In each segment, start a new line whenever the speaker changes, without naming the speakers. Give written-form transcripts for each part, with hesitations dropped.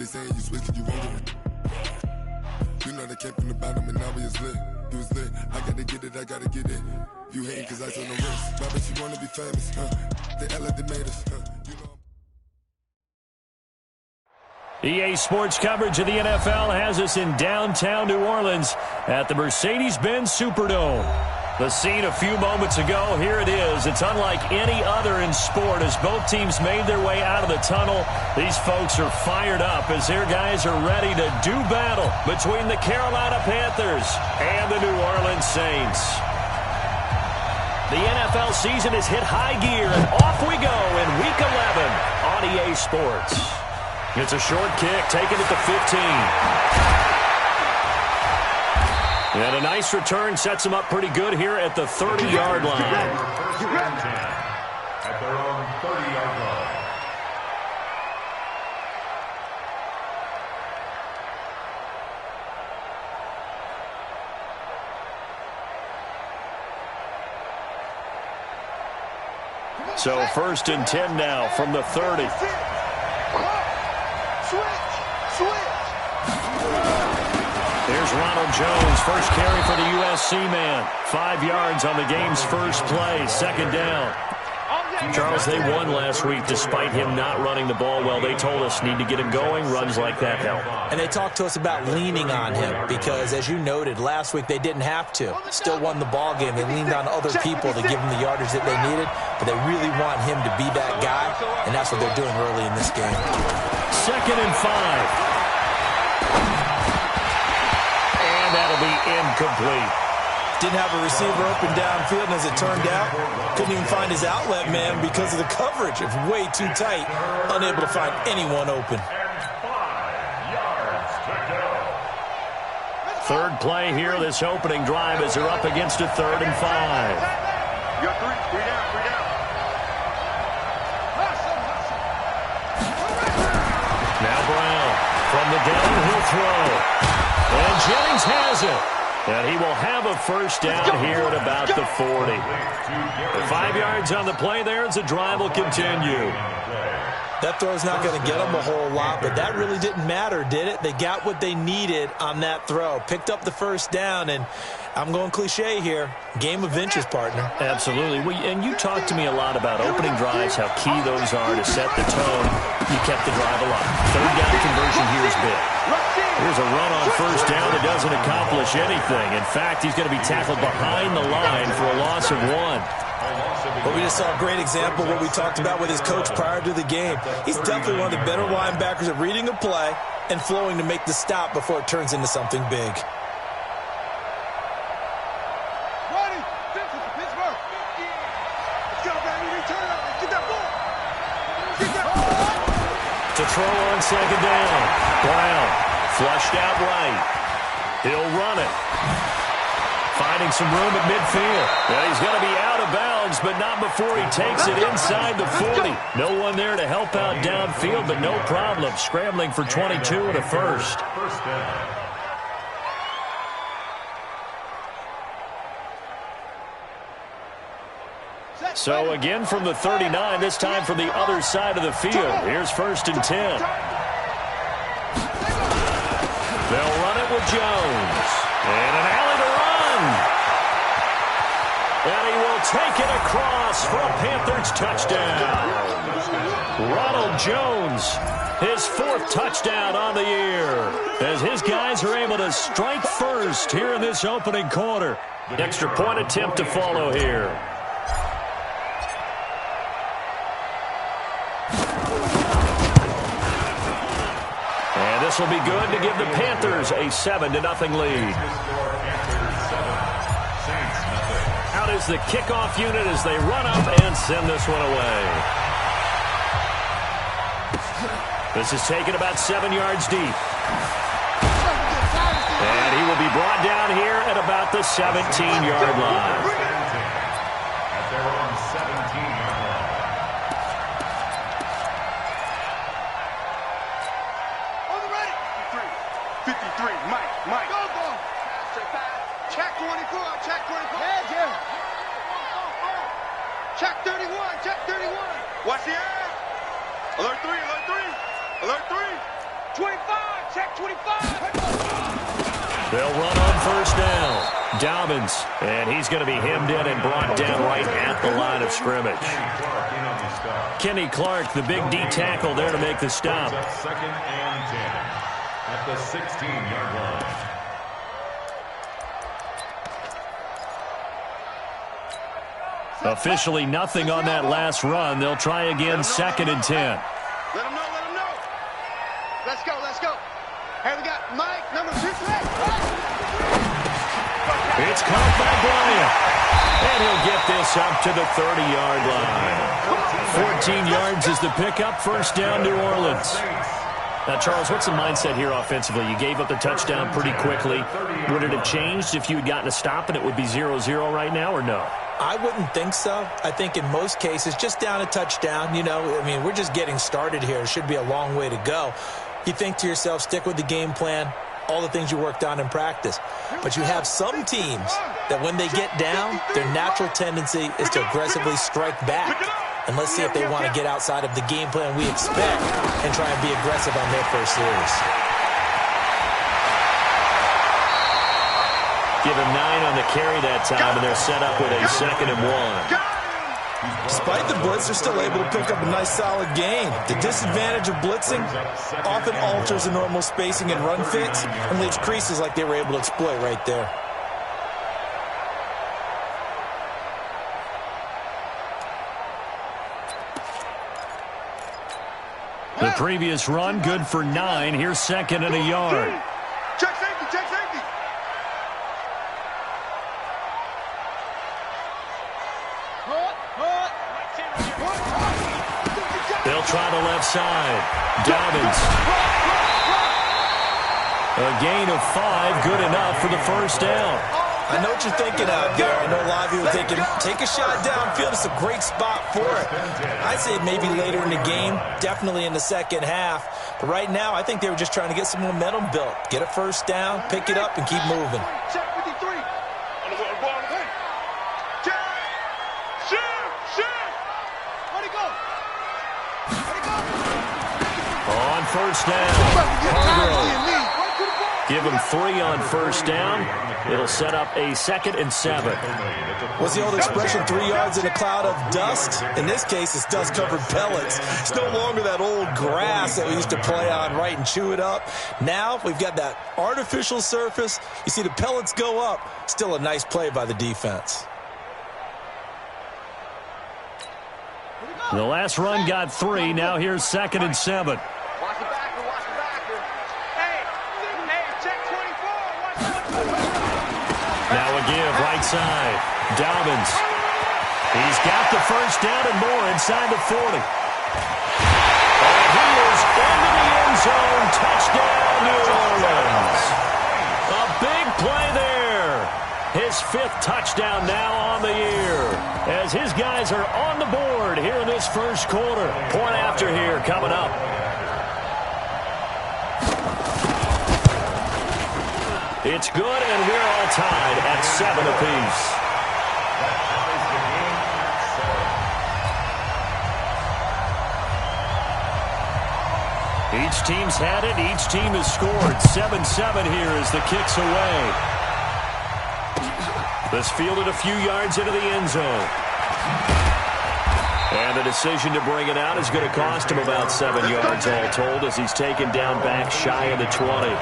they saying you switch and you wondering. You know they came from the bottom and now we is lit. You was lit. I gotta get it, I gotta get it. You hating cause I on the wrist. Why bet you wanna be famous, huh? They act like they made us, huh? You know.
EA Sports coverage of the NFL has us in downtown New Orleans at the Mercedes-Benz Superdome. The scene a few moments ago, here it is. It's unlike any other in sport as both teams made their way out of the tunnel. These folks are fired up as their guys are ready to do battle between the Carolina Panthers and the New Orleans Saints. The NFL season has hit high gear, and off we go in Week 11 on EA Sports. It's a short kick, taken at the 15. And a nice return sets him up pretty good here at the 30-yard line.
At their own 30-yard line.
So 1st and 10 now from the 30. Here's Ronald Jones, first carry for the USC man. 5 yards on the game's first play, 2nd down. Charles, they won last week despite him not running the ball well. They told us need to get him going. Runs like that help.
And they talked to us about leaning on him because, as you noted, last week they didn't have to. Still won the ball game. They leaned on other people to give them the yardage that they needed, but they really want him to be that guy, and that's what they're doing early in this game.
2nd and 5. And that'll be incomplete.
Didn't have a receiver open downfield, and as it turned out, couldn't even find his outlet man because of the coverage. It's way too tight, unable to find anyone open.
3rd play here, this opening drive as they're up against a 3rd and 5.
You got three down.
Now Brown from the downhill throw. And Jennings has it. And he will have a 1st down here at about the 40. 5 yards on the play there as the drive will continue.
That throw's not going to get them a whole lot, but that really didn't matter, did it? They got what they needed on that throw. Picked up the 1st down, and I'm going cliche here. Game of inches, partner.
Absolutely. And you talked to me a lot about opening drives, how key those are to set the tone. You kept the drive alive. 3rd down conversion here is big. Here's a run on 1st down that doesn't accomplish anything. In fact, he's going to be tackled behind the line for a loss of 1.
But we just saw a great example of what we talked about with his coach prior to the game. He's definitely one of the better linebackers at reading a play and flowing to make the stop before it turns into something big.
To throw on 2nd down. Brown flushed out right. He'll run it. Finding some room at midfield. And he's going to be out of bounds, but not before he takes it inside the 40. No one there to help out downfield, but no problem. Scrambling for 22 and a 1st. So again from the 39, this time from the other side of the field. Here's 1st and 10. They'll run it with Jones. And an alley to run. And he will take it across for a Panthers touchdown. Ronald Jones, his 4th touchdown on the year, as his guys are able to strike first here in this opening quarter. Extra point attempt to follow here. This will be good to give the Panthers a 7-0 lead. Out is the kickoff unit as they run up and send this one away. This is taken about 7 yards deep. And he will be brought down here at about the 17-yard line.
At their own 17-yard line.
Mike. Go, go. Check 24. Check 24. Head, yeah. Check 31. Check 31.
Watch the air. Alert 3. Alert 3. Alert 3. 24.
They'll run on first down. Dobbins, and he's going to be hemmed in and brought down right at the line of scrimmage. Kenny Clark, the big D tackle there to make the stop.
Second and 10 at the 16-yard line.
Officially nothing on that last run. They'll try again, second and 10.
Let them know, let them know. Let's go, let's go. Hey, we got Mike, number 2.
It's caught by Bryant. And he'll get this up to the 30-yard line. 14 yards is the pickup. First down, New Orleans. Now, Charles, what's the mindset here offensively? You gave up the touchdown pretty quickly. Would it have changed if you had gotten a stop and it would be 0-0 right now, or no?
I wouldn't think so. I think in most cases, just down a touchdown, we're just getting started here. It should be a long way to go. You think to yourself, stick with the game plan, all the things you worked on in practice. But you have some teams that when they get down, their natural tendency is to aggressively strike back. And let's see if they want to get outside of the game plan we expect and try and be aggressive on their first series.
Give him 9 on the carry that time, and they're set up with a 2nd and 1.
Despite the blitz, they're still able to pick up a nice, solid gain. The disadvantage of blitzing often alters the normal spacing and run fits and leaves creases like they were able to exploit right there.
The previous run, good for 9. Here's 2nd and a yard.
Check safety, check safety.
They'll try the left side. Dobbins. A gain of 5, good enough for the first down.
I know what you're thinking out there. I know a lot of you are thinking, take a shot downfield. It's a great spot for it. I'd say maybe later in the game, definitely in the second half. But right now, I think they were just trying to get some momentum built. Get a first down, pick it up, and keep moving.
Check 53. Where'd he go?
On first down. Give him 3 on first down. It'll set up a 2nd and 7.
What's the old expression, 3 yards in a cloud of dust? In this case, it's dust-covered pellets. It's no longer that old grass that we used to play on, right, and chew it up. Now we've got that artificial surface. You see the pellets go up. Still a nice play by the defense.
The last run got 3. Now here's 2nd and 7.
Watch the backer, watch the backer. Hey, check 24.
Now a give, right side. Dobbins. He's got the first down and more inside the 40. And he is into the end zone. Touchdown, New Orleans. A big play there. His 5th touchdown now on the year, as his guys are on the board here in this first quarter. Point after here coming up. It's good, and we're all tied at 7 apiece. Each team's had it. Each team has scored. 7-7 here as the kick's away. This fielded a few yards into the end zone. And the decision to bring it out is going to cost him about 7 yards all told, as he's taken down back shy of the 20.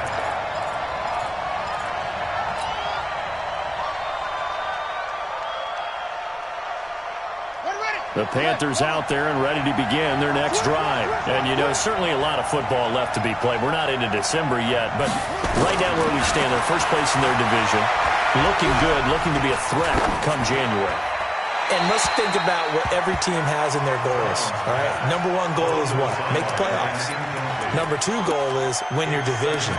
The Panthers out there and ready to begin their next drive. And, certainly a lot of football left to be played. We're not into December yet, but right now where we stand, they're first place in their division. Looking good, looking to be a threat come January.
And let's think about what every team has in their goals. All right, number 1 goal is what? Make the playoffs. Number 2 goal is win your division.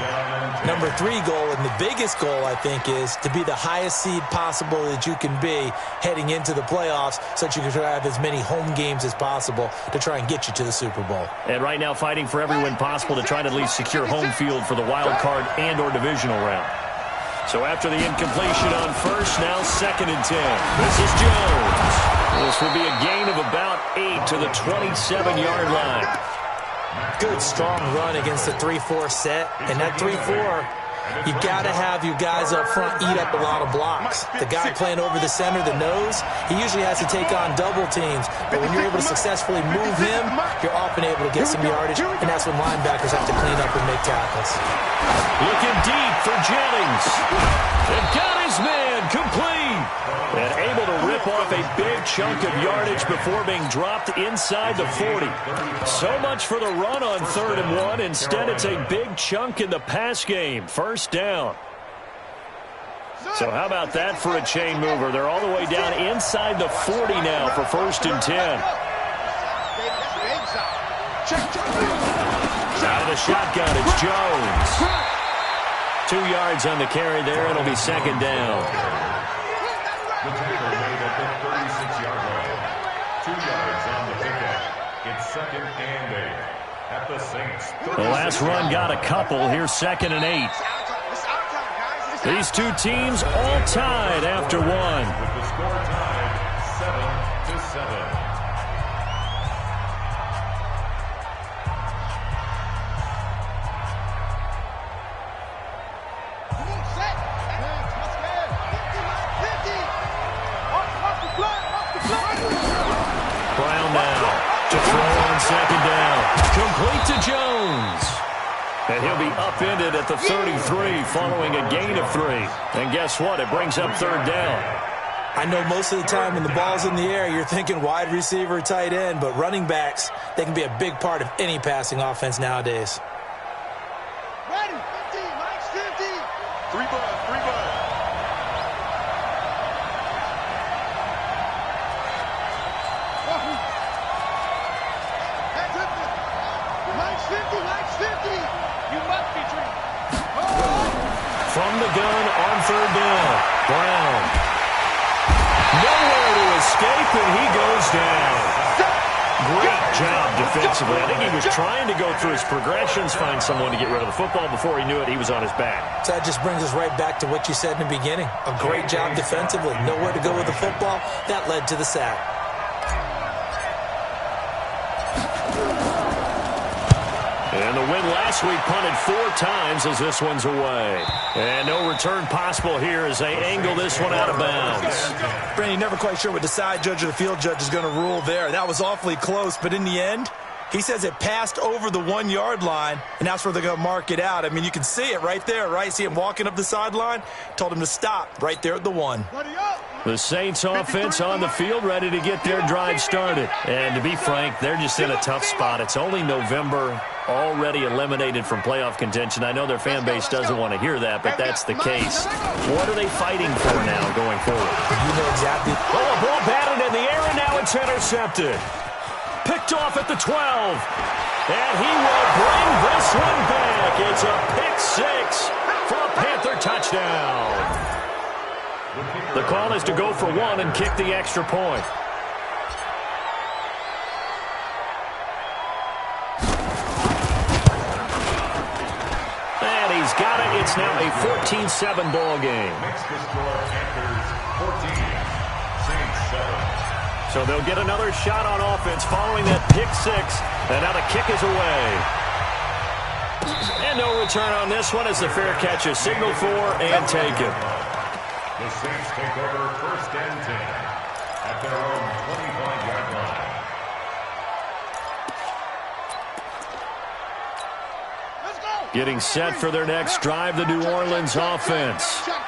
Number 3 goal, and the biggest goal, I think, is to be the highest seed possible that you can be heading into the playoffs, so that you can try to have as many home games as possible to try and get you to the Super Bowl.
And right now fighting for every win possible to try to at least secure home field for the wild card and or divisional round. So after the incompletion on first, now 2nd and 10. This is Jones. This will be a gain of about 8 to the 27-yard line.
Good, strong run against the 3-4 set. And that 3-4, you got to have your guys up front eat up a lot of blocks. The guy playing over the center, the nose, he usually has to take on double teams. But when you're able to successfully move him, you're often able to get some yardage, and that's when linebackers have to clean up and make tackles.
Looking deep for Jennings. They've got his man complete. And able to rip off a big chunk of yardage before being dropped inside the 40. So much for the run on 3rd and 1. Instead, it's a big chunk in the pass game. First down. So how about that for a chain mover? They're all the way down inside the 40 now for 1st and 10. Out of the shotgun, it's Jones. 2 yards on the carry there. It'll be 2nd down.
The tackle made at the 36-yard line. 2 yards on the pickup. It's 2nd and 8 at the Saints.
The last run got a couple. Here's 2nd and 8. These two teams all tied after 1.
With the score tied 7-7.
Brown now to throw on 2nd down. Complete to Jones. And he'll be upended at the 33 following a gain of 3. And guess what? It brings up 3rd down.
I know most of the time when the ball's in the air, you're thinking wide receiver, tight end, but running backs, they can be a big part of any passing offense nowadays.
Ready, 50, Mike's 50.
3 bud.
Mike's 50. You must be treated.
From the gun on 3rd down. Brown. Nowhere to escape, and he goes down. Great job defensively. I think he was trying to go through his progressions, find someone to get rid of the football. Before he knew it, he was on his back.
So that just brings us right back to what you said in the beginning. A great job defensively. Nowhere to go with the football. That led to the sack.
And the win last week punted 4 times as this one's away. And no return possible here as they angle this one out of bounds.
Brandon, never quite sure what the side judge or the field judge is going to rule there. That was awfully close, but in the end, he says it passed over the 1-yard line, and that's where they're going to mark it out. I mean, you can see it right there, right? See him walking up the sideline? Told him to stop right there at the 1.
The Saints offense on the field ready to get their drive started. And to be frank, they're just in a tough spot. It's only November, already eliminated from playoff contention. I know their fan base doesn't want to hear that, but that's the case. What are they fighting for now going forward?
You know exactly.
Oh, a ball batted in the air, and now it's intercepted. Picked off at the 12. And he will bring this one back. It's a pick 6 for a Panther touchdown. The call is to go for 1 and kick the extra point. And he's got it. It's now a 14-7 ball game.
Makes the score Panthers 14, Saints 7.
So they'll get another shot on offense following that pick 6. And now the kick is away. And no return on this one as the fair catch is signaled for and taken.
The Saints take over 1st and 10 at their own 25-yard line.
Let's go.
Getting set for their next drive, the New Orleans offense.
Check.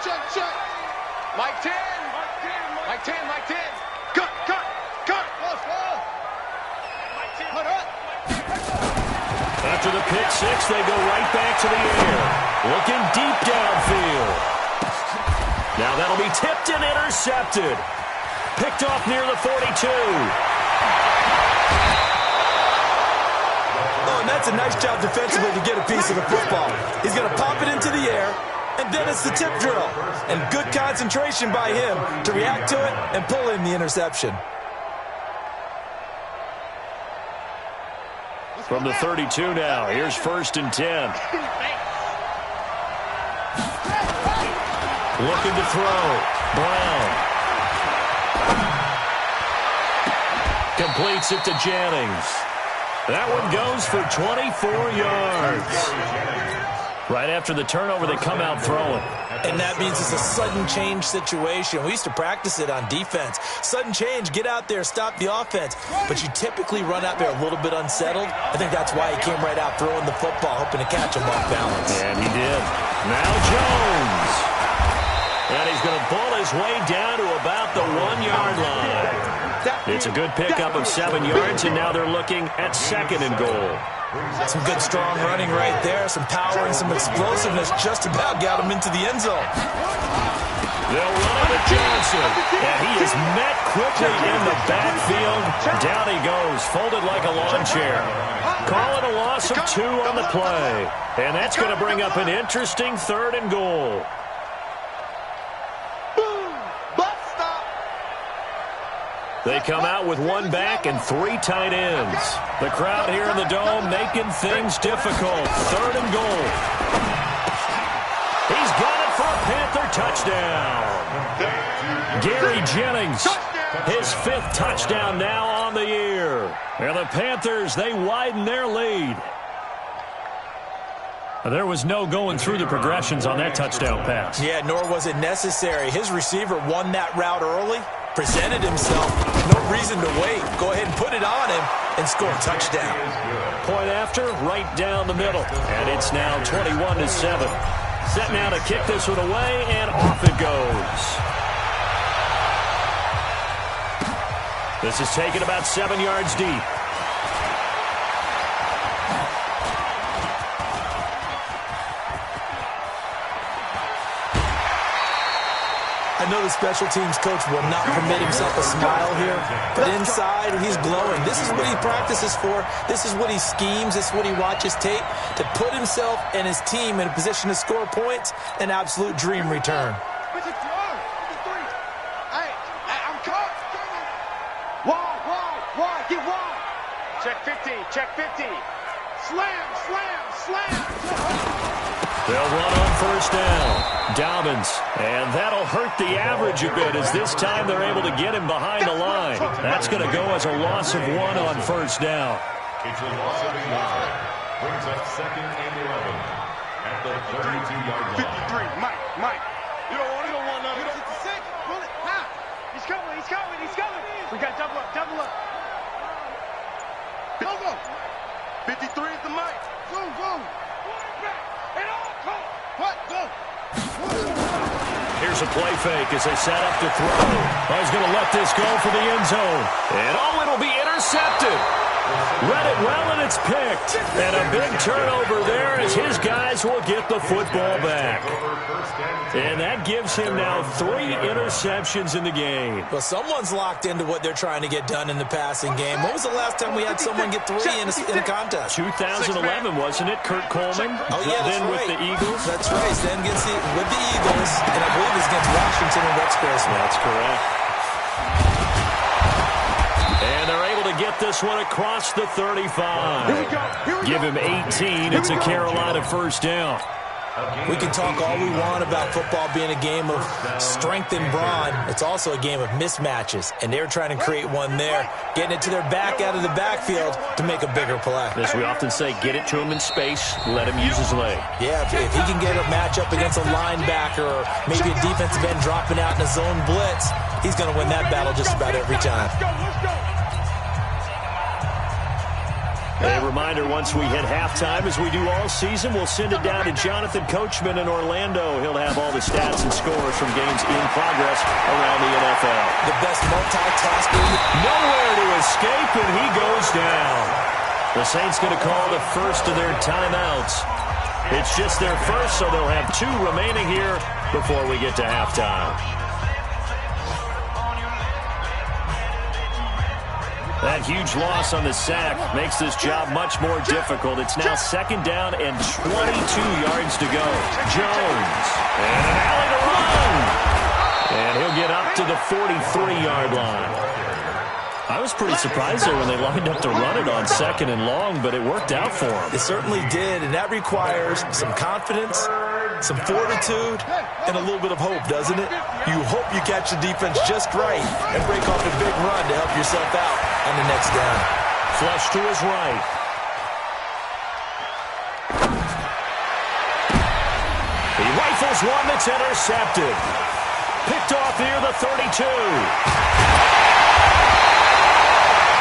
Mike 10. Mike 10. Cut. Let's go. Mike 10. Cut up.
After the pick 6, they go right back to the air. Looking deep downfield. Now that'll be tipped and intercepted. Picked off near the 42.
Oh, and that's a nice job defensively to get a piece of the football. He's going to pop it into the air, and then it's the tip drill. And good concentration by him to react to it and pull in the interception.
From the 32 now, here's 1st and 10. Looking to throw. Brown. Completes it to Jennings. That one goes for 24 yards. Right after the turnover, they come out throwing.
And that means it's a sudden change situation. We used to practice it on defense. Sudden change, get out there, stop the offense. But you typically run out there a little bit unsettled. I think that's why he came right out throwing the football, hoping to catch him off balance.
And he did. Now Jones. And he's going to pull his way down to about the 1-yard line. It's a good pickup of 7 yards, and now they're looking at 2nd and goal.
Some good, strong running right there. Some power and some explosiveness just about got him into the end zone.
They'll run it with Johnson. And he is met quickly in the backfield. Down he goes, folded like a lawn chair. Call it a loss of 2 on the play. And that's going to bring up an interesting 3rd and goal. They come out with 1 back and 3 tight ends. The crowd here in the Dome making things difficult. 3rd and goal. He's got it for a Panther touchdown. Gary Jennings, his 5th touchdown now on the year. And the Panthers, they widen their lead. There was no going through the progressions on that touchdown pass.
Yeah, nor was it necessary. His receiver won that route early, presented himself. No reason to wait. Go ahead and put it on him and score a touchdown.
Point after, right down the middle. And it's now 21-7. Set now to kick this one away, and off it goes. This is taken about 7 yards deep.
I know the special teams coach will not permit himself a smile here, but inside, he's glowing. This is what he practices for. This is what he schemes. This is what he watches tape to put himself and his team in a position to score points. An absolute dream return.
I'm caught. Wide, get wide. Check 50, check 50. Slam.
They'll run on 1st down. Dobbins. And that'll hurt the average a bit as this time they're able to get him behind the line. That's going to go as a loss of 1 on 1st down.
It's a loss of 1. Brings up 2nd and 11 at the 32-yard line.
53, Mike. You don't want to go 1 up. 56, pull it, now. He's coming. We got double up. Go. 53 is the Mike. Go.
Here's a play fake as they set up to throw. He's going to let this go for the end zone. And it'll be intercepted. Read it well, and it's picked. And a big turnover there as his guys will get the football back. And that gives him now 3 interceptions in the game.
Well, someone's locked into what they're trying to get done in the passing game. When was the last time we had someone get 3 in a contest?
2011, wasn't it? Kurt Coleman.
Oh, yeah, that's
then
right.
With the Eagles.
That's right. Then with the Eagles, and I believe it's against Washington and Rex Grossman.
That's correct. And they're able to get this one across the 35.
Here we go.
Give him 18. It's a Carolina 1st down.
We can talk all we want about football being a game of strength and brawn. It's also a game of mismatches, and they're trying to create one there, getting it to their back out of the backfield to make a bigger play.
As we often say, get it to him in space, let him use his leg.
Yeah, if he can get a matchup against a linebacker or maybe a defensive end dropping out in a zone blitz, he's going to win that battle just about every time.
A reminder, once we hit halftime, as we do all season, we'll send it down to Jonathan Coachman in Orlando. He'll have all the stats and scores from games in progress around the NFL.
The best multitasker.
Nowhere to escape, and he goes down. The Saints going to call the first of their timeouts. It's just their first, so they'll have 2 remaining here before we get to halftime. That huge loss on the sack makes this job much more difficult. It's now 2nd down and 22 yards to go. Jones. And an alley to run. And he'll get up to the 43-yard line. I was pretty surprised there when they lined up to run it on 2nd and long, but it worked out for him.
It certainly did, and that requires some confidence, some fortitude, and a little bit of hope, doesn't it? You hope you catch the defense just right and break off a big run to help yourself out on the next down.
Flush to his right. He rifles one that's intercepted. Picked off near the 32.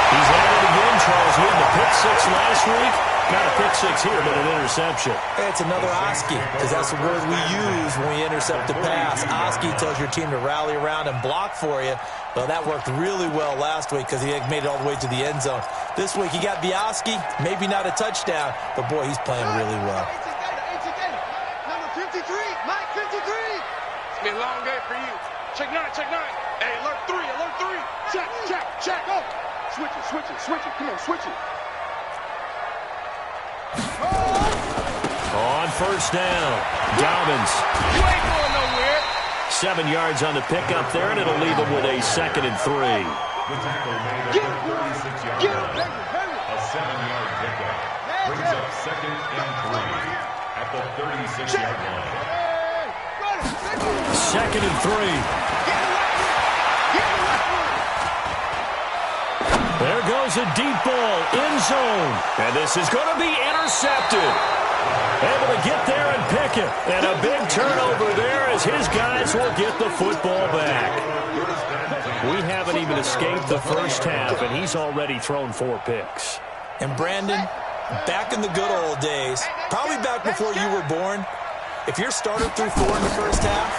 He's at it again, Charles. He had the pick six last week. Not a pick six here, but an interception.
It's another Oski, because that's the word we use when we intercept a pass. Oski tells your team to rally around and block for you. Well, that worked really well last week because he made it all the way to the end zone. This week he got the Oski, maybe not a touchdown, but boy, he's playing really well.
Number 53, Mike 53. It's been a long day for you. Check nine, check nine. Hey, alert three, alert three. Check, check, check. Oh. Switch it, switch it, switch it. Come on, switch it.
On first down, Dobbins.
You ain't going nowhere.
7 yards on the pickup there, and it'll leave him with a 2nd and 3.
The tackle made at the 36-yard line. A 7-yard pickup brings up 2nd and 3 at the 36-yard line.
2nd and 3. There goes a deep ball, end zone. And this is going to be intercepted. Able to get there and pick it. And a big turnover there as his guys will get the football back. We haven't even escaped the first half, and he's already thrown 4 picks.
And Brandon, back in the good old days, probably back before you were born, if your starter threw 4 in the first half,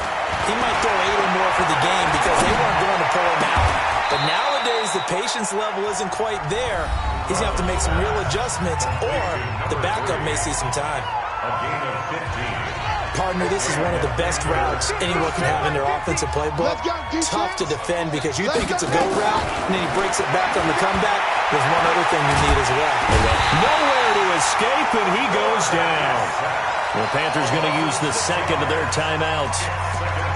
he might throw 8 or more for the game because they weren't going to pull him out. But nowadays, the patience level isn't quite there. He's going to have to make some real adjustments, or the backup may see some time.
A gain of 15.
Partner, this is one of the best routes anyone can have in their offensive playbook. Tough to defend because you think it's a go route, and then he breaks it back on the comeback. There's one other thing you need as well.
Nowhere to escape, and he goes down. The Panthers going to use the 2nd of their timeouts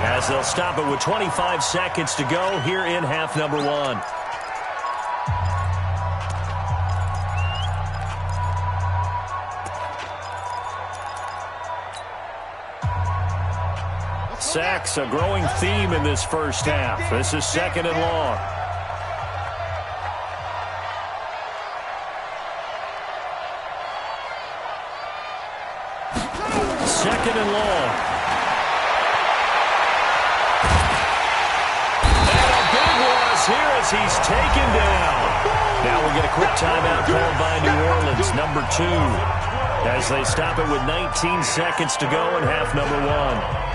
as they'll stop it with 25 seconds to go here in half number 1. Sacks, a growing theme in this first half. This is 2nd and long. Second and long. And a big loss here as he's taken down. Now we'll get a quick timeout called by New Orleans, number 2, as they stop it with 19 seconds to go in half number 1.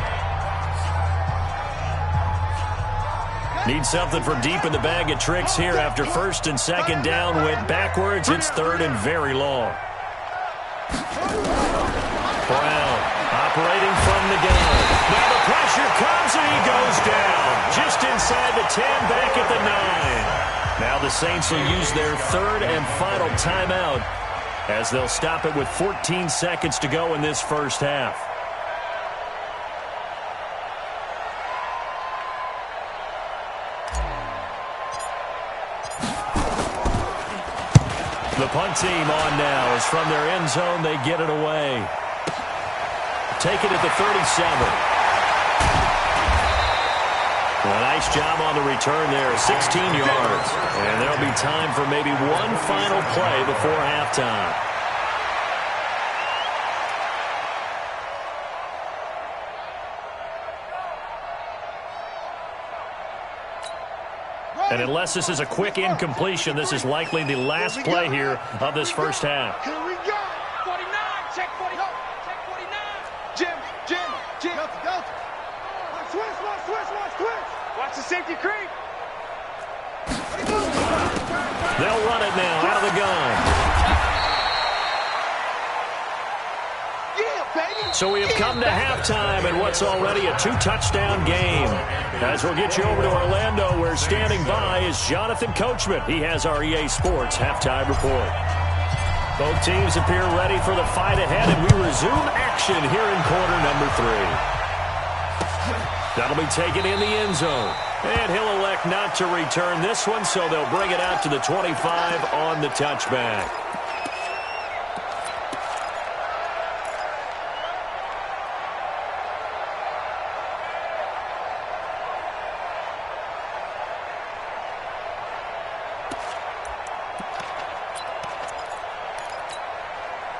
Need something for deep in the bag of tricks here after 1st and 2nd down went backwards. It's 3rd and very long. Brown operating from the gun. Now the pressure comes and he goes down. Just inside the 10, back at the 9. Now the Saints will use their 3rd and final timeout as they'll stop it with 14 seconds to go in this first half. The punt team on now is from their end zone. They get it away. Take it at the 37. Well, nice job on the return there, 16 yards. And there'll be time for maybe one final play before halftime. And unless this is a quick incompletion, this is likely the last play here of this first half.
Here we go. 49. Check 49. Check 49. Jim. Delta. Watch switch. Watch the safety creep.
They'll run it now out of the gun.
Yeah, baby.
So we have come to halftime in what's already a 2-touchdown game. As we'll get you over to Orlando, where standing by is Jonathan Coachman. He has our EA Sports halftime report. Both teams appear ready for the fight ahead, and we resume action here in quarter number 3. That'll be taken in the end zone. And he'll elect not to return this one, so they'll bring it out to the 25 on the touchback.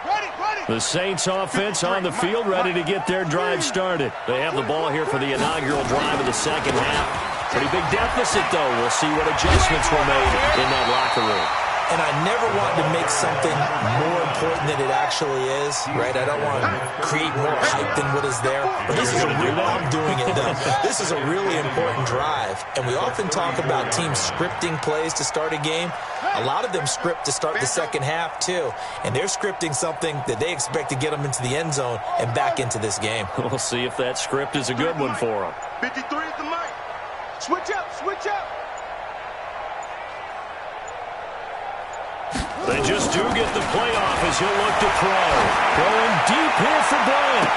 Ready.
The Saints offense on the field, ready to get their drive started. They have the ball here for the inaugural drive of the second half. Pretty big deficit, though. We'll see what adjustments were made in that locker room.
And I never want to make something more important than it actually is, right? I don't want to create more hype than what is there. But this is I'm doing it, though. This is a really important drive. And we often talk about teams scripting plays to start a game. A lot of them script to start the second half, too. And they're scripting something that they expect to get them into the end zone and back into this game.
We'll see if that script is a good one for them.
53 is the mic. Switch up, switch up.
They just do get the playoff as he'll look to throw. Throwing deep here for Bryant.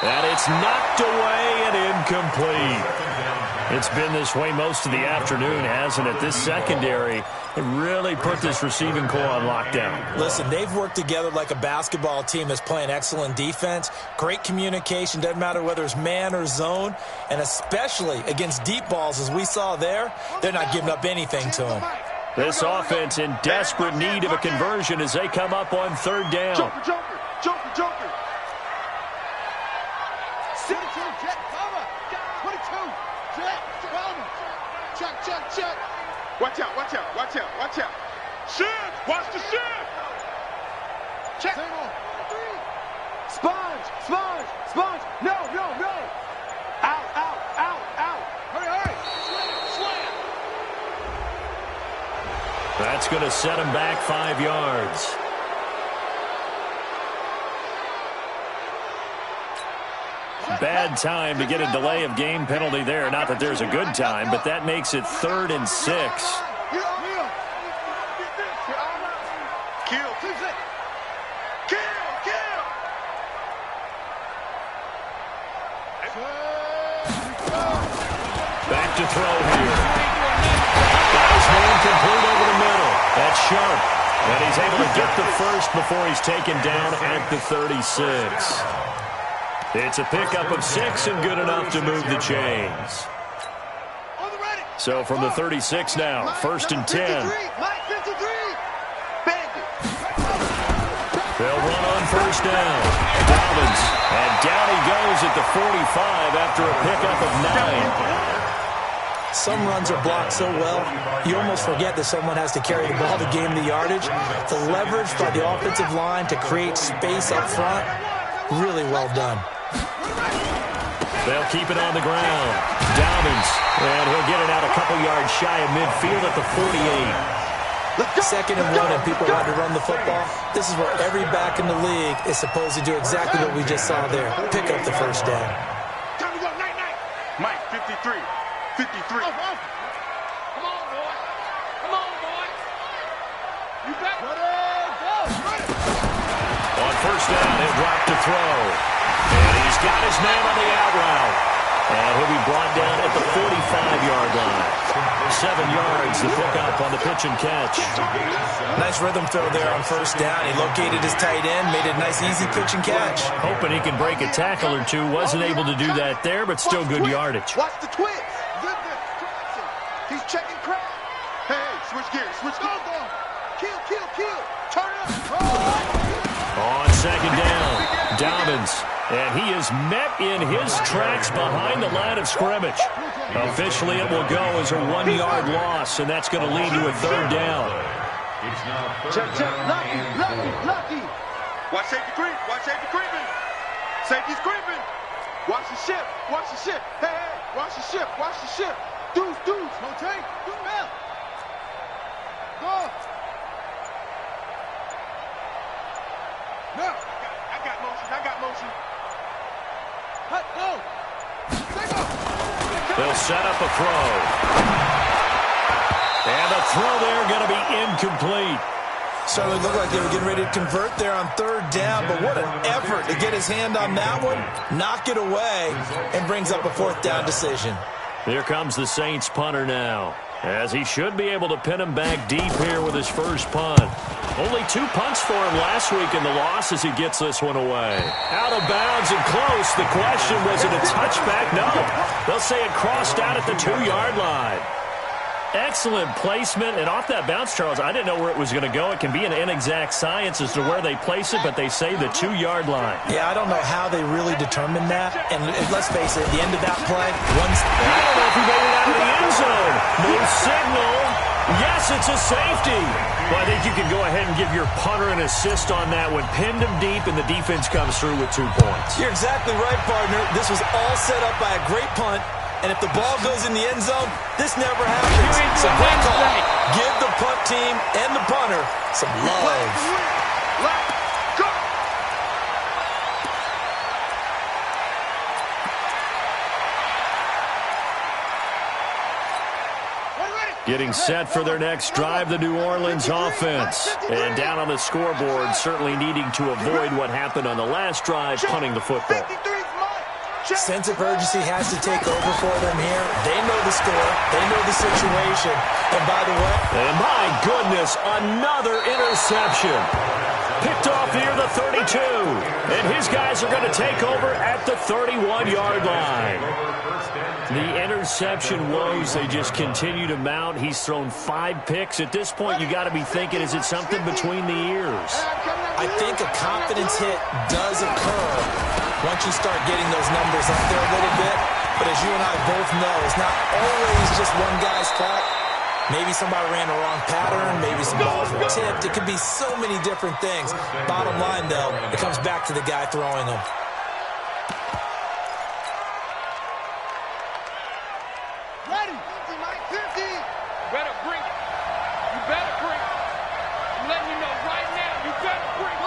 And it's knocked away and incomplete. It's been this way most of the afternoon, hasn't it? This secondary, it really put this receiving core on lockdown.
Listen, they've worked together like a basketball team that's playing excellent defense. Great communication, doesn't matter whether it's man or zone. And especially against deep balls, as we saw there, they're not giving up anything to them.
This offense in desperate need of a conversion as they come up on third down.
Joker, joker, joker, joker. 22, check, cover. 22, check, cover. Check, check, check. Watch out, watch out, watch out, watch out. Shift, watch the shift. Check. Sponge, sponge, sponge. No, no, no. Out, out, out, out. Hurry, hurry. Slam.
That's going to set him back 5 yards. Bad time to get a delay of game penalty there. Not that there's a good time, but that makes it 3rd and 6.
Kill.
Back to throw here. Guy's man complete over the middle. That's sharp. And he's able to get the first before he's taken down at the 36. It's a pickup of 6 and good enough to move the chains. So from the 36 now, 1st and 10. They'll run on 1st down. Dobbins. And down he goes at the 45 after a pickup of 9.
Some runs are blocked so well, you almost forget that someone has to carry the ball to gain the yardage. The leverage by the offensive line to create space up front, really well done.
They'll keep it on the ground. Dobbins, and he'll get it out a couple yards shy of midfield at the 48.
2nd and 1 and people want to run the football. This is where every back in the league is supposed to do exactly what we just saw there. Pick up the 1st down.
Time to go, night. Mike, 53. 53. Come on, boy. Come on, boy. You back? Go.
On 1st down, he'll drop to throw. And he's got his man on the out route. And he'll be brought down at the 45-yard line. 7 yards, the pickup on the pitch and catch.
Nice rhythm throw there on 1st down. He located his tight end, made it a nice, easy pitch and catch.
Hoping he can break a tackle or two. Wasn't able to do that there, but still good yardage.
Watch the twist. He's checking crowd. Hey, switch gears. Kill. Turn it up.
On 2nd down, Dobbins. And he is met in his tracks behind the line of scrimmage. Officially, it will go as a 1-yard loss, and that's going to lead to a 3rd down.
Check. Lucky. Watch safety creeping. Safety's creeping. Watch the ship. Hey, watch the ship. Deuce. No tank. Do now. Go. No. I got motion. Go.
They'll set up a throw. And the throw there going to be incomplete.
Certainly looked like they were getting ready to convert there on 3rd down, but what an effort to get his hand on that one, knock it away, and brings up a 4th down decision.
Here comes the Saints punter now, as he should be able to pin him back deep here with his first punt. Only 2 punts for him last week in the loss as he gets this one away. Out of bounds and close. The question, was it a touchback? No. They'll say it crossed out at the 2-yard line. Excellent placement, and off that bounce, Charles, I didn't know where it was going to go. It can be an inexact science as to where they place it, but they say the 2-yard line.
Yeah, I don't know how they really determined that. And let's face it, at the end of that play,
I don't know if he made it out of the end zone. No signal. Yes, it's a safety. Well, I think you can go ahead and give your punter an assist on that one. Pinned him deep, and the defense comes through with 2 points.
You're exactly right, partner. This was all set up by a great punt. And if the ball goes in the end zone, this never happens. So great call. Give the punt team and the punter some love.
Getting set for their next drive, the New Orleans offense. And down on the scoreboard, certainly needing to avoid what happened on the last drive, punting the football.
Sense of urgency has to take over for them here. They know the score. They know the situation. And by the way...
And my goodness, another interception. Picked off near the 32. And his guys are going to take over at the 31-yard line. The interception woes, they just continue to mount. He's thrown 5 picks. At this point, you got to be thinking, is it something between the ears?
I think a confidence hit does occur once you start getting those numbers up there a little bit. But as you and I both know, it's not always just one guy's fault. Maybe somebody ran the wrong pattern. Maybe some balls were tipped. It could be so many different things. Bottom line, though, it comes back to the guy throwing them.
Ready? Mike 50. You better bring it. You better bring it. I'm letting you know right now, you better bring it.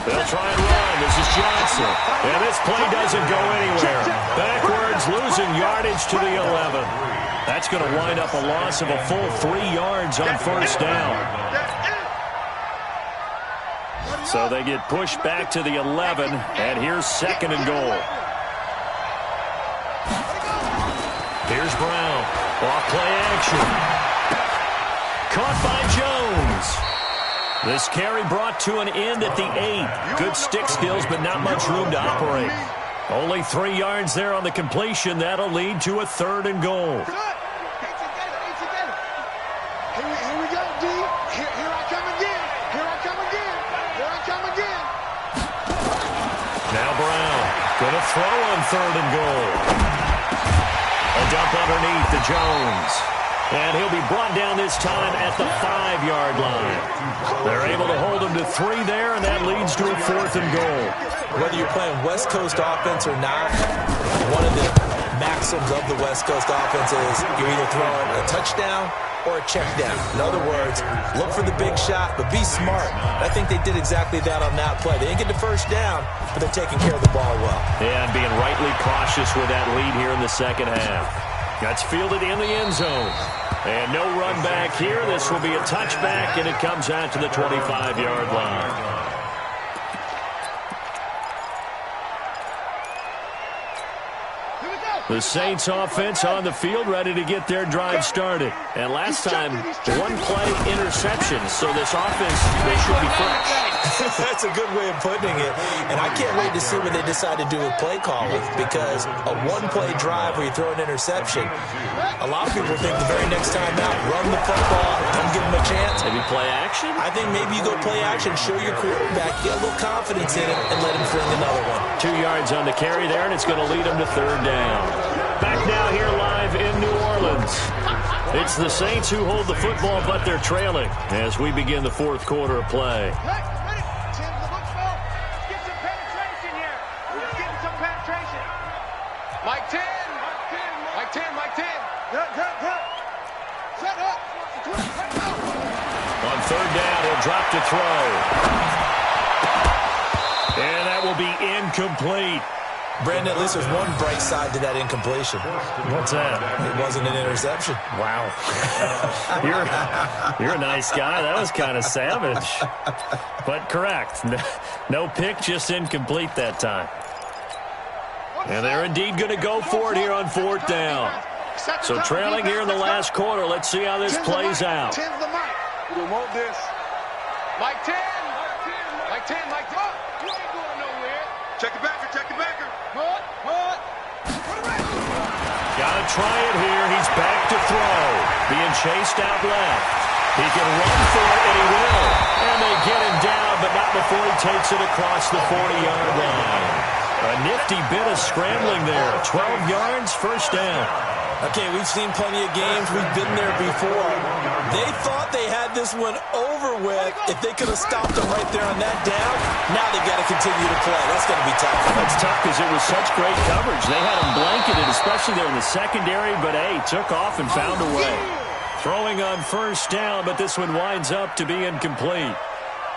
They'll try and run. This is Johnson. And this play doesn't go anywhere. Backwards, losing yardage to the 11. That's going to wind up a loss of a full 3 yards on first down. So they get pushed back to the 11, and here's 2nd and goal. Here's Brown. Off play action. Caught by Jones. This carry brought to an end at the 8. Good stick skills, but not much room to operate. Only 3 yards there on the completion. That'll lead to a 3rd and goal.
Here we go, D. Here I come again. Here I come again. Here I come again.
Now Brown going to throw on 3rd and goal. A dump underneath to Jones. And he'll be brought down this time at the 5-yard line. They're able to hold him to 3 there, and that leads to a 4th and goal.
Whether you're playing West Coast offense or not, one of the maxims of the West Coast offense is you're either throwing a touchdown or a check down. In other words, look for the big shot, but be smart. I think they did exactly that on that play. They didn't get the first down, but they're taking care of the ball well.
Yeah, and being rightly cautious with that lead here in the second half. That's fielded in the end zone. And no run back here. This will be a touchback, and it comes out to the 25-yard line. The Saints offense on the field, ready to get their drive started. And last time, 1-play interception. So this offense, they should be fresh.
That's a good way of putting it. And I can't wait to see what they decide to do with play calling, because a 1-play drive where you throw an interception, a lot of people think the very next time out, run the football, don't give them a chance.
Maybe play action?
I think maybe you go play action, show your quarterback, get a little confidence in it, and let him fling another one.
2 yards on the carry there, and it's going to lead them to 3rd down. Back now here live in New Orleans. It's the Saints who hold the football, but they're trailing as we begin the 4th quarter of play.
Mike 10. Mike 10. Mike 10. Set up.
On 3rd down, he'll drop to throw. And that will be incomplete.
Brandon, at least there's one bright side to that incompletion.
What's that?
It wasn't an interception.
Wow. You're a nice guy. That was kind of savage. But correct. No pick, just incomplete that time. And they're indeed going to go for it here on 4th down. So trailing here in the last quarter. Let's see how this plays out.
We want this. Mike 10. Mike 10. Mike 10. You ain't going nowhere. Check the backer. Check the backer. Put.
Gotta try it here. He's back to throw. Being chased out left. He can run for it, and he will. And they get him down, but not before he takes it across the 40-yard line. A nifty bit of scrambling there. 12 yards, first down.
Okay, we've seen plenty of games. We've been there before. They thought they had this one over with. If they could have stopped them right there on that down, now they've got to continue to play. That's going to be tough.
That's tough because it was such great coverage. They had them blanketed, especially there in the secondary, but, hey, took off and found a way. Throwing on first down, but this one winds up to be incomplete.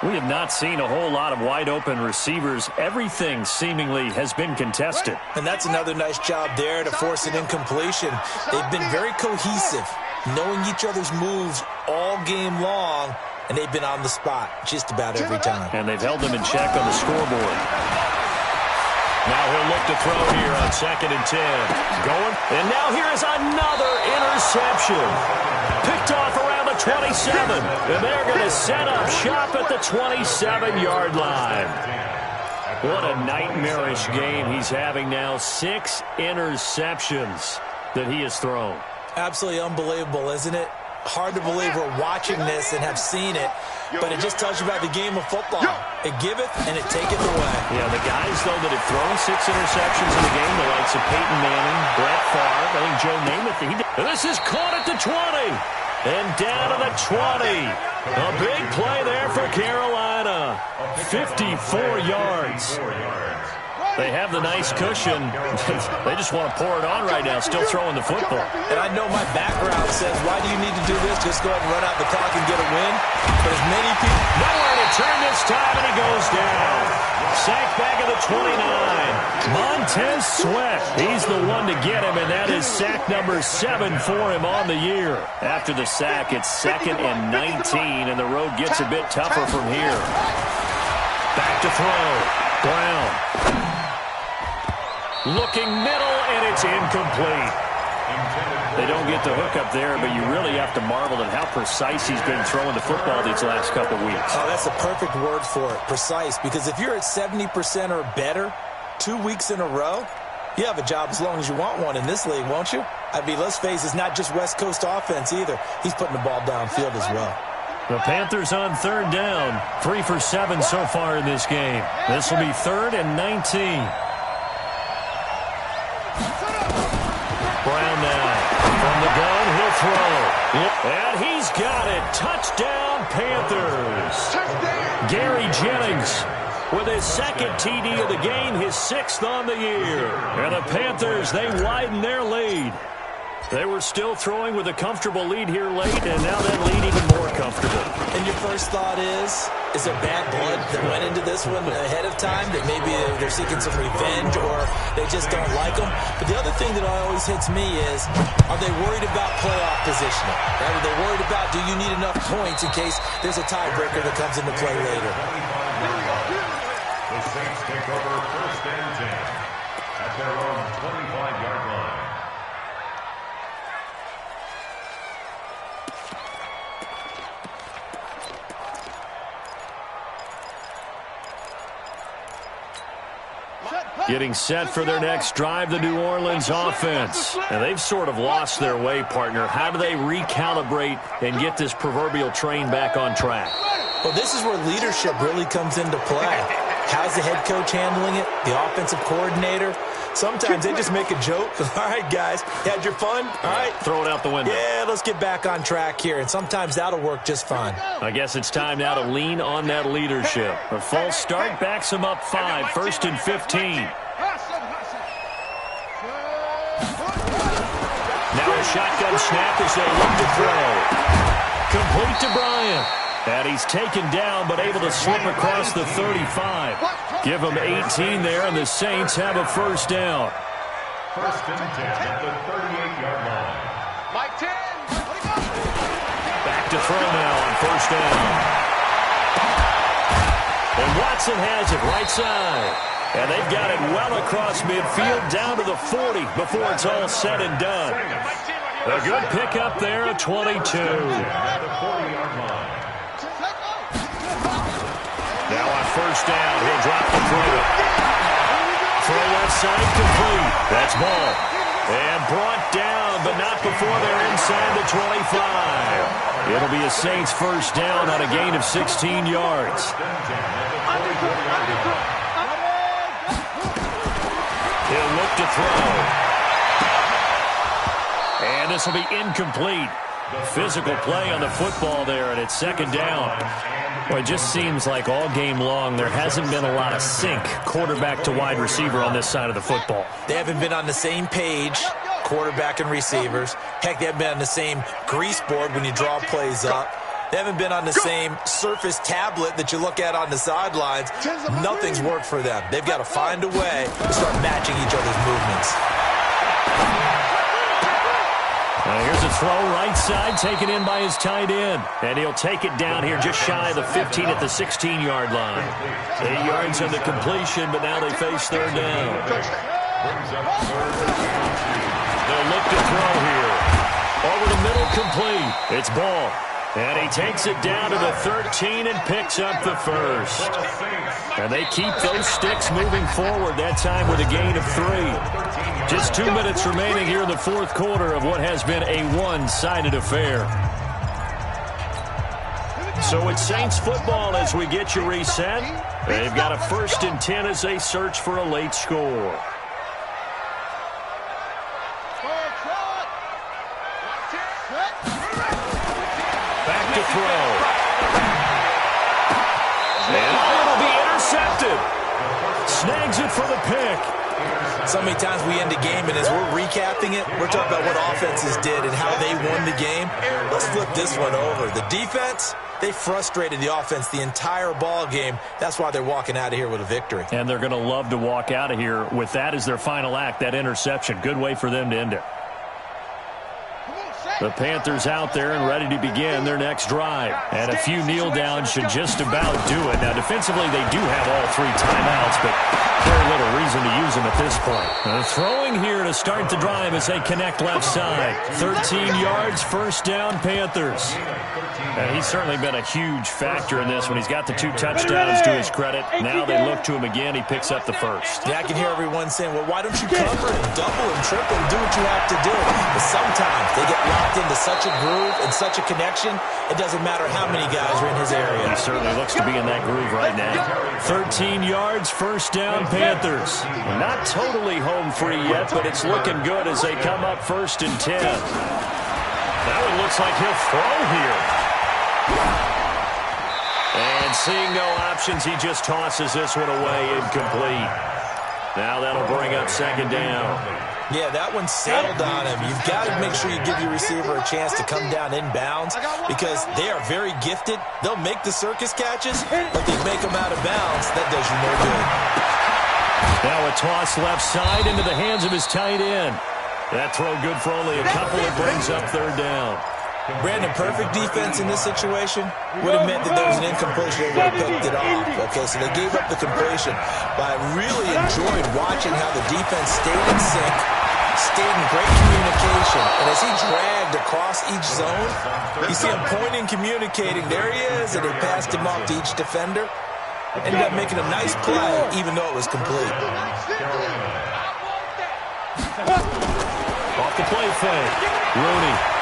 We have not seen a whole lot of wide-open receivers. Everything seemingly has been contested.
And that's another nice job there to force an incompletion. They've been very cohesive, knowing each other's moves all game long, and they've been on the spot just about every time.
And they've held them in check on the scoreboard. Now he'll look to throw here on 2nd and 10. Going. And now here is another interception. Picked off around the 27. And they're going to set up shop at the 27-yard line. What a nightmarish game he's having now. 6 interceptions that he has thrown.
Absolutely unbelievable, isn't it? Hard to believe we're watching this and have seen it, but it just tells you about the game of football. It giveth and it taketh away.
Yeah, the guys, though, that have thrown 6 interceptions in the game, the likes of Peyton Manning, Brett Favre, I think Joe Namath. This is caught at the 20. And down to the 20. A big play there for Carolina. 54 yards. They have the nice cushion. They just want to pour it on right now, still throwing the football.
And I know my background says, why do you need to do this? Just go ahead and run out the clock and get a win. But as many people...
Nowhere to turn this time, and he goes down. Sacked back at the 29. Montez Sweat. He's the one to get him, and that is sack number 7 for him on the year. After the sack, it's 2nd and 19, and the road gets a bit tougher from here. Back to throw. Brown. Looking middle, and it's incomplete. They don't get the hook up there, but you really have to marvel at how precise he's been throwing the football these last couple weeks.
Oh, that's the perfect word for it, precise, because if you're at 70% or better 2 weeks in a row, you have a job as long as you want one in this league, won't you? I mean, let's face it, it's not just West Coast offense either. He's putting the ball downfield as well.
The Panthers on 3rd down. 3 for 7 so far in this game. This will be 3rd and 19. Brown now. From the gun, he'll throw. And he's got it. Touchdown, Panthers. Gary Jennings with his 2nd TD of the game, his 6th on the year. And the Panthers, they widen their lead. They were still throwing with a comfortable lead here late, and now that lead even more comfortable.
And your first thought is there bad blood that went into this one ahead of time, that maybe they're seeking some revenge or they just don't like them? But the other thing that always hits me is, are they worried about playoff positioning? Right? Are they worried about, do you need enough points in case there's a tiebreaker that comes into play later?
The Saints take over 1st and 10 at their own 25-yard line.
Getting set for their next drive, the New Orleans offense. And they've sort of lost their way, partner. How do they recalibrate and get this proverbial train back on track?
Well, this is where leadership really comes into play. How's the head coach handling it? The offensive coordinator? Sometimes they just make a joke. All right, guys, had your fun? All right.
Throw it out the window.
Yeah, let's get back on track here. And sometimes that'll work just fine.
I guess it's time now to lean on that leadership. A false start backs them up 5, 1st and 15. Now a shotgun snap as they look to throw. Complete to Bryant. And he's taken down, but able to slip across the 35. Give him 18 there, and the Saints have a first down.
1st and 10 at the 38-yard line.
Mike 10.
Back to throw now on first down. And Watson has it right side. And they've got it well across midfield down to the 40 before it's all said and done. A good pickup there at 22.
At the 40-yard line.
Now on first down, he'll drop the throw. Throw left side complete. That's ball. And brought down, but not before they're inside the 25. It'll be a Saints first down on a gain of 16 yards. He'll look to throw. And this will be incomplete. Physical play on the football there, and it's second down. Well, it just seems like all game long there hasn't been a lot of sync quarterback to wide receiver on this side of the football.
They haven't been on the same page, quarterback and receivers. Heck, they haven't been on the same grease board when you draw plays up. They haven't been on the same surface tablet that you look at on the sidelines. Nothing's worked for them. They've got to find a way to start matching each other's movements.
Here's a throw right side, taken in by his tight end. And he'll take it down here just shy of the 15 at the 16-yard line. 8 yards on the completion, but now they face third down. They'll look to throw here. Over the middle, complete. It's Ball. And he takes it down to the 13 and picks up the first. And they keep those sticks moving forward, that time with a gain of 3. Just 2 minutes remaining here in the fourth quarter of what has been a one-sided affair. So it's Saints football as we get you reset. They've got a 1st and 10 as they search for a late score. Back to throw. And it'll be intercepted. Snags it for the pick.
So many times we end a game, and as we're recapping it, we're talking about what offenses did and how they won the game. Let's flip this one over. The defense, they frustrated the offense the entire ball game. That's why they're walking out of here with a victory.
And they're going to love to walk out of here with that as their final act, that interception. Good way for them to end it. The Panthers out there and ready to begin their next drive. And a few kneel downs should just about do it. Now, defensively, they do have all 3 timeouts, but very little reason to use them at this point. Throwing here to start the drive as they connect left side. 13 yards, first down, Panthers. And he's certainly been a huge factor in this when he's got the 2 touchdowns to his credit. Now they look to him again. He picks up the first.
Yeah, I can hear everyone saying, well, why don't you cover and double and triple and do what you have to do? But sometimes they get locked into such a groove and such a connection, it doesn't matter how many guys are in his area.
He certainly looks to be in that groove right now. 13 yards, first down, Panthers. Not totally home free yet, but it's looking good as they come up 1st and 10. Now it looks like he'll throw here. And seeing no options, he just tosses this one away, incomplete. Now that'll bring up second down.
Yeah, that one settled on him. You've got to make sure you give your receiver a chance to come down inbounds because they are very gifted. They'll make the circus catches, but they make them out of bounds. That does you no good.
Now a toss left side into the hands of his tight end. That throw good for only a couple. It brings up third down.
Brandon, perfect defense in this situation would have meant that there was an incompletion. They would have picked it off. Okay, so they gave up the completion. But I really enjoyed watching how the defense stayed in sync, stayed in great communication. And as he dragged across each zone, you see him pointing, communicating. There he is, and they passed him off to each defender. Ended up making a nice play, even though it was complete.
Off the play fake. Rooney.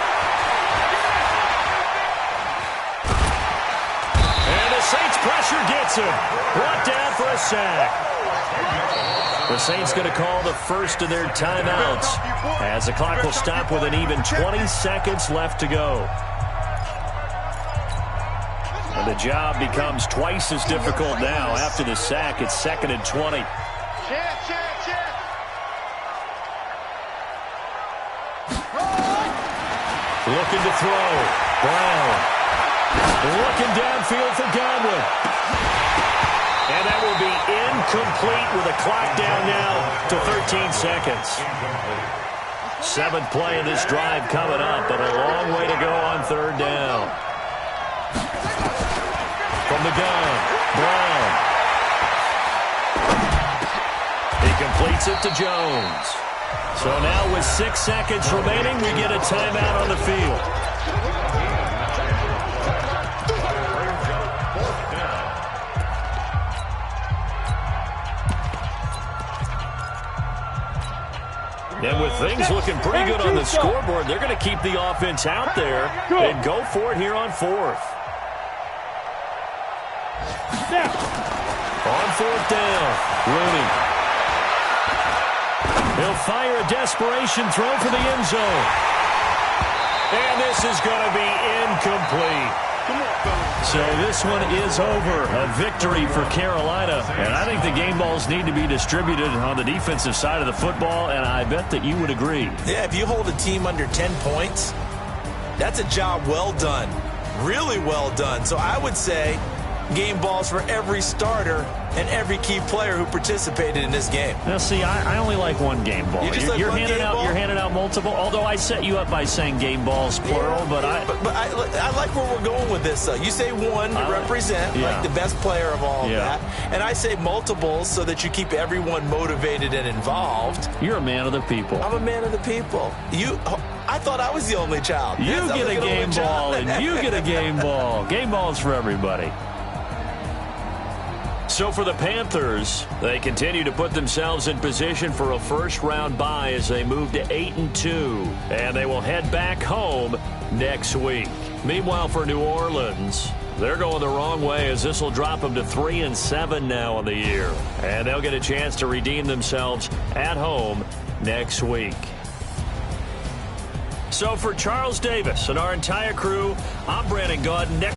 Saints pressure gets him. Brought down for a sack. The Saints going to call the first of their timeouts as the clock will stop with an even 20 seconds left to go. And the job becomes twice as difficult now. After the sack, it's 2nd and 20. Looking to throw. Brown. Looking downfield for Godwin. And that will be incomplete with a clock down now to 13 seconds. 7th play of this drive coming up, but a long way to go on third down. From the gun, Brown. He completes it to Jones. So now with 6 seconds remaining, we get a timeout on the field. And with things looking pretty good on the scoreboard, they're going to keep the offense out there and go for it here on fourth. On fourth down, Rooney. He'll fire a desperation throw for the end zone. And this is going to be incomplete. So this one is over. A victory for Carolina. And I think the game balls need to be distributed on the defensive side of the football, and I bet that you would agree.
Yeah, if you hold a team under 10 points, that's a job well done. Really well done. So I would say game balls for every starter and every key player who participated in this game.
Now, see, I only like one game ball. You're handing out multiple. Although I set you up by saying game balls plural, but
I like where we're going with this. You say one to represent like the best player of all of that, and I say multiples so that you keep everyone motivated and involved.
You're a man of the people.
I'm a man of the people. I thought I was the only child.
You get a game ball, and you get a game ball. Game balls for everybody. So for the Panthers, they continue to put themselves in position for a first-round bye as they move to 8-2, and they will head back home next week. Meanwhile, for New Orleans, they're going the wrong way as this will drop them to 3-7 now on the year, and they'll get a chance to redeem themselves at home next week. So for Charles Davis and our entire crew, I'm Brandon Gaudin.